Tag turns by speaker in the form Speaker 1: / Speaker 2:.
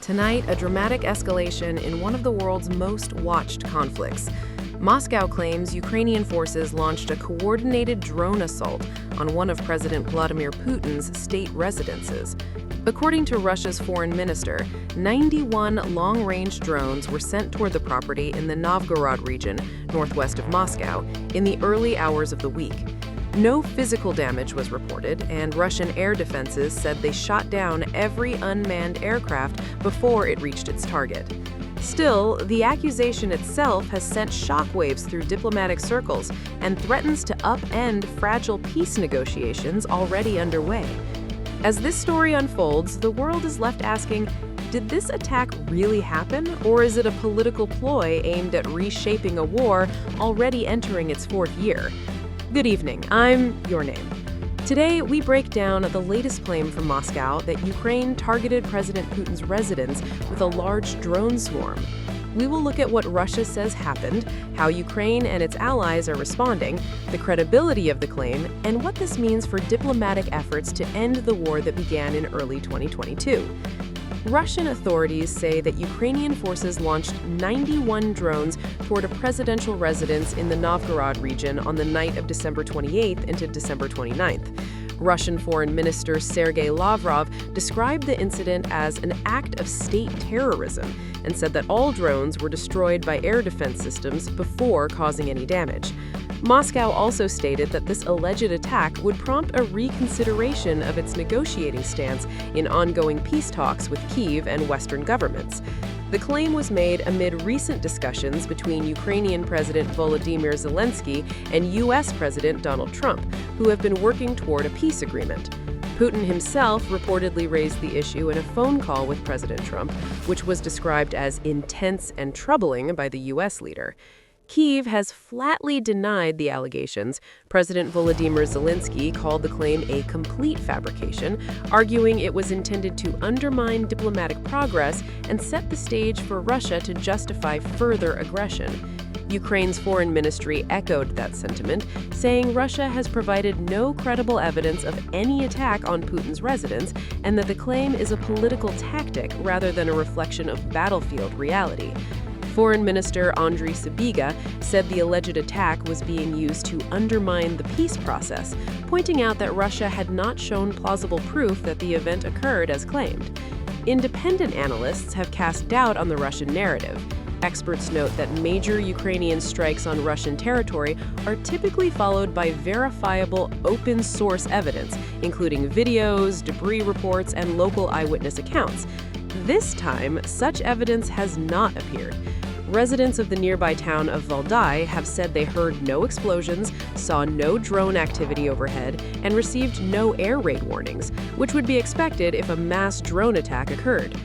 Speaker 1: Tonight, a dramatic escalation in one of the world's most watched conflicts. Moscow claims Ukrainian forces launched a coordinated drone assault on one of President Vladimir Putin's state residences. According to Russia's foreign minister, 91 long-range drones were sent toward the property in the Novgorod region, northwest of Moscow, in the early hours of the week. No physical damage was reported, and Russian air defenses said they shot down every unmanned aircraft before it reached its target. Still, the accusation itself has sent shockwaves through diplomatic circles and threatens to upend fragile peace negotiations already underway. As this story unfolds, the world is left asking, did this attack really happen, or is it a political ploy aimed at reshaping a war already entering its fourth year? Good evening, I'm Your Name. Today, we break down the latest claim from Moscow that Ukraine targeted President Putin's residence with a large drone swarm. We will look at what Russia says happened, how Ukraine and its allies are responding, the credibility of the claim, and what this means for diplomatic efforts to end the war that began in early 2022. Russian authorities say that Ukrainian forces launched 91 drones toward a presidential residence in the Novgorod region on the night of December 28th into December 29th. Russian Foreign Minister Sergei Lavrov described the incident as an act of state terrorism and said that all drones were destroyed by air defense systems before causing any damage. Moscow also stated that this alleged attack would prompt a reconsideration of its negotiating stance in ongoing peace talks with Kyiv and Western governments. The claim was made amid recent discussions between Ukrainian President Volodymyr Zelensky and U.S. President Donald Trump, who have been working toward a peace agreement. Putin himself reportedly raised the issue in a phone call with President Trump, which was described as intense and troubling by the U.S. leader. Kyiv has flatly denied the allegations. President Volodymyr Zelensky called the claim a complete fabrication, arguing it was intended to undermine diplomatic progress and set the stage for Russia to justify further aggression. Ukraine's foreign ministry echoed that sentiment, saying Russia has provided no credible evidence of any attack on Putin's residence and that the claim is a political tactic rather than a reflection of battlefield reality. Foreign Minister Andriy Sybiga said the alleged attack was being used to undermine the peace process, pointing out that Russia had not shown plausible proof that the event occurred as claimed. Independent analysts have cast doubt on the Russian narrative. Experts note that major Ukrainian strikes on Russian territory are typically followed by verifiable open-source evidence, including videos, debris reports, and local eyewitness accounts. This time, such evidence has not appeared. Residents of the nearby town of Valdai have said they heard no explosions, saw no drone activity overhead, and received no air raid warnings, which would be expected if a mass drone attack occurred.